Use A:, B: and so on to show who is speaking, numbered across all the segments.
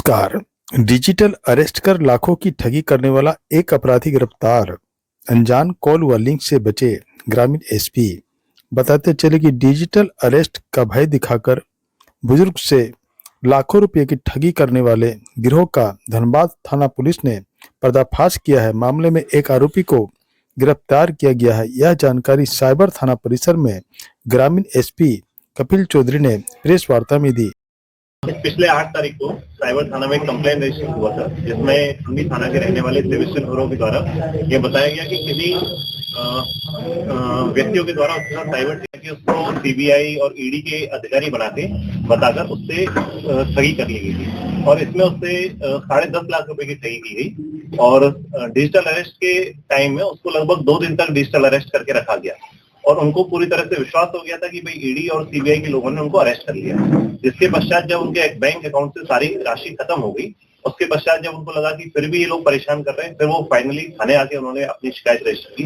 A: नमस्कार। Digital arrest कर लाखों की ठगी करने वाला एक अपराधी गिरफ्तार। अनजान कॉल व लिंक से बचे ग्रामीण एसपी। बताते चले कि डिजिटल अरेस्ट का भय दिखाकर बुजुर्ग से लाखों रुपए की ठगी करने वाले गिरोह का धनबाद थाना पुलिस ने पर्दाफाश किया है। मामले में एक आरोपी को गिरफ्तार किया गया है। यह जानकारी साइबर थाना परिसर में ग्रामीण एसपी कपिल चौधरी ने प्रेस वार्ता में दी।
B: पिछले 8 तारीख को साइबर थाना में कंप्लेंट रजिस्टर हुआ था, जिसमें टुंडी थाना के रहने वाले सिविल होरों के द्वारा ये बताया गया कि किसी व्यक्तियों के द्वारा उसके साथ साइबर की उसको सीबीआई और ईडी के अधिकारी बताकर उससे ठगी कर ली गई थी और इसमें उससे 10.5 लाख रुपए की ठगी की गई और डिजिटल अरेस्ट के टाइम में उसको लगभग 2 दिन तक डिजिटल अरेस्ट करके रखा गया और उनको पूरी तरह से विश्वास हो गया था कि भाई ईडी और सीबीआई के लोगों ने उनको अरेस्ट कर लिया। जिसके पश्चात जब उनके बैंक अकाउंट से सारी राशि खत्म हो गई, उसके पश्चात जब उनको लगा कि फिर भी ये लोग परेशान कर रहे हैं, फिर वो फाइनली थाने आके उन्होंने अपनी शिकायत रजिस्टर की।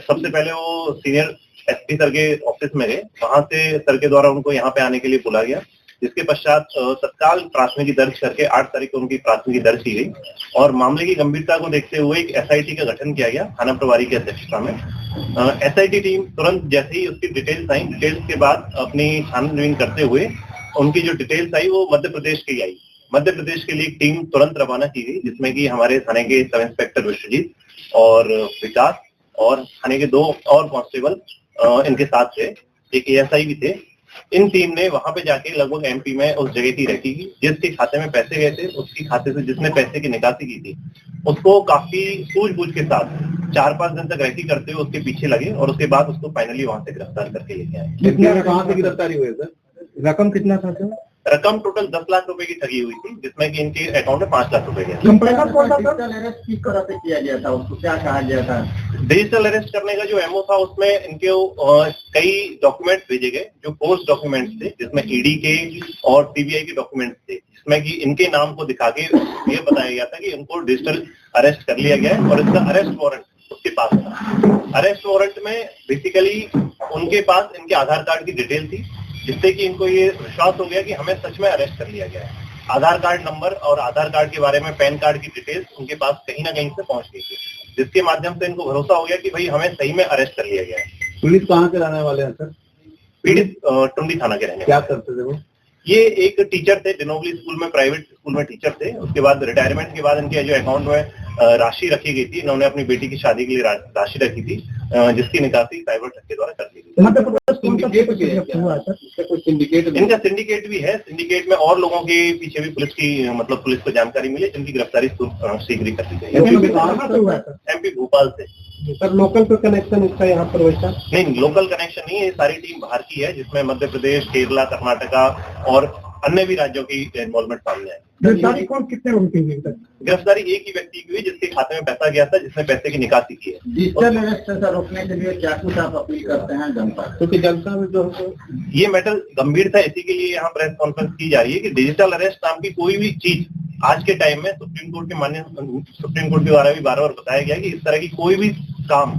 B: सबसे पहले वो सीनियर एसपी सर के ऑफिस में गए, वहां से सर के द्वारा उनको यहाँ पे आने के लिए बुला गया। जिसके पश्चात तत्काल प्राथमिकी दर्ज करके 8 तारीख को उनकी प्राथमिकी दर्ज की गई और मामले की गंभीरता को देखते हुए एक एसआईटी का गठन किया गया थाना प्रभारी की अध्यक्षता में। एसआईटी टीम तुरंत जैसे ही उसकी डिटेल्स आई, डिटेल्स के बाद अपनी छानबीन करते हुए उनकी जो डिटेल्स आई वो मध्य प्रदेश की आई। मध्य प्रदेश के लिए एक टीम तुरंत रवाना की गई, जिसमें कि हमारे थाने के सब इंस्पेक्टर विश्वजीत और विकास और थाने के 2 और कांस्टेबल इनके साथ थे, एक एएसआई भी थे। इन टीम ने वहां पे जाके लगभग एमपी में उस जगह की रखी की जिसके खाते में पैसे गए थे, उसकी खाते से जिसने पैसे की निकासी की थी उसको काफी सूझबूझ के साथ 4-5 दिन तक रैकी करते हुए उसके पीछे लगे और उसके बाद उसको फाइनली वहां से गिरफ्तार करके लेके आए।
C: कहाँ से गिरफ्तारी हुई सर? रकम कितना था सर?
B: रकम टोटल 10 लाख रुपए की ठगी हुई थी, जिसमें कि इनके अकाउंट में 5 लाख रुपए गए।
C: डिजिटल अरेस्ट किस तरह से किया गया था, उसको क्या कहा गया था?
B: डिजिटल अरेस्ट करने का जो एमओ था उसमें इनके कई डॉक्यूमेंट्स भेजे गए जो पोस्ट डॉक्यूमेंट्स थे, जिसमें ईडी के और सीबीआई के डॉक्यूमेंट्स थे, जिसमें कि इनके नाम को दिखा के ये बताया गया था कि इनको डिजिटल अरेस्ट कर लिया गया है और इसका अरेस्ट वारंट उसके पास था। अरेस्ट वारंट में बेसिकली उनके पास इनके आधार कार्ड की डिटेल थी, जिससे कि इनको ये विश्वास हो गया कि हमें सच में अरेस्ट कर लिया गया है। आधार कार्ड नंबर और आधार कार्ड के बारे में पैन कार्ड की डिटेल्स उनके पास कहीं ना कहीं से पहुंच गई थी, जिसके माध्यम से इनको भरोसा हो गया कि भाई हमें सही में अरेस्ट कर लिया गया है।
C: पुलिस कहाँ के रहने वाले हैं सर?
B: पीड़ित टुंडी थाना के रहने
C: क्या करते थे वो?
B: ये एक टीचर थे, डिनोवली स्कूल में, प्राइवेट स्कूल में टीचर थे। उसके बाद रिटायरमेंट के बाद इनके जो अकाउंट में राशि रखी गई थी, इन्होंने अपनी बेटी की शादी के लिए राशि रखी थी, जिसकी निकासी साइबर ठग के द्वारा कर दी गई। इनका सिंडिकेट भी है। सिंडिकेट में और लोगों के पीछे भी पुलिस को जानकारी मिली, जिनकी गिरफ्तारी शीघ्र कर दी गई। एमपी भोपाल से।
C: सर लोकल का कनेक्शन इसका यहाँ पर वैसा
B: नहीं, लोकल कनेक्शन नहीं है। ये सारी टीम बाहर की है, जिसमें मध्य प्रदेश, केरला, कर्नाटका और अन्य भी राज्यों की इन्वॉल्वमेंट सामने आई।
C: गिरफ्तारी कौन कितने लोगों की हुई?
B: गिरफ्तारी एक ही व्यक्ति की हुई, जिसके खाते में पैसा गया था, जिसने पैसे की निकासी की है।
C: डिजिटल अरेस्ट से रोकने के लिए क्या कुछ आप अपील करते हैं जनता? क्योंकि जनता में जो
B: ये मैटर गंभीर था, इसी के लिए यहाँ प्रेस कॉन्फ्रेंस की जा रही है कि डिजिटल अरेस्ट नाम की कोई भी चीज आज के टाइम में सुप्रीम कोर्ट के द्वारा भी बार-बार बताया गया कि इस तरह की कोई भी काम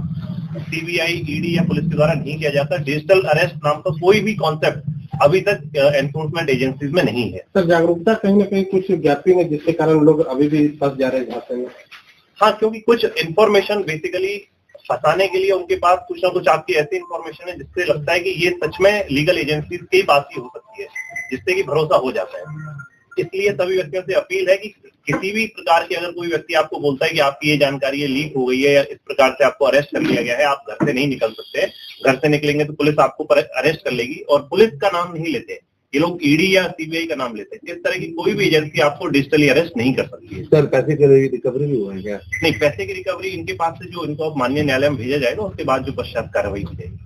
B: सीबीआई, ईडी या पुलिस के द्वारा नहीं किया जाता। डिजिटल अरेस्ट नाम का कोई भी कॉन्सेप्ट अभी तक एनफोर्समेंट एजेंसीज में नहीं है।
C: सर जागरूकता कहीं ना कहीं कुछ गैपिंग है, जिसके कारण लोग अभी भी फंस जा रहे हैं।
B: हाँ, क्योंकि कुछ इन्फॉर्मेशन बेसिकली फंसाने के लिए उनके पास कुछ ना कुछ आपकी ऐसी इन्फॉर्मेशन है जिससे लगता है कि ये सच में लीगल एजेंसीज के पास ही हो सकती है, जिससे कि भरोसा हो जाता है। इसलिए सभी व्यक्तियों से अपील है कि किसी भी प्रकार के अगर कोई व्यक्ति आपको बोलता है कि आपकी ये जानकारी लीक हो गई है या इस प्रकार से आपको अरेस्ट कर लिया गया है, आप घर से नहीं निकल सकते, घर से निकलेंगे तो पुलिस आपको अरेस्ट कर लेगी, और पुलिस का नाम नहीं लेते ये लोग, ईडी या सीबीआई का नाम लेते हैं। इस तरह की कोई भी एजेंसी आपको डिजिटली अरेस्ट नहीं कर सकती है।
C: सर पैसे की रिकवरी भी हुआ है क्या?
B: नहीं, पैसे की रिकवरी इनके पास से जो इनको माननीय न्यायालय में भेजा जाएगा, उसके बाद जो पश्चात कार्रवाई की जाएगी।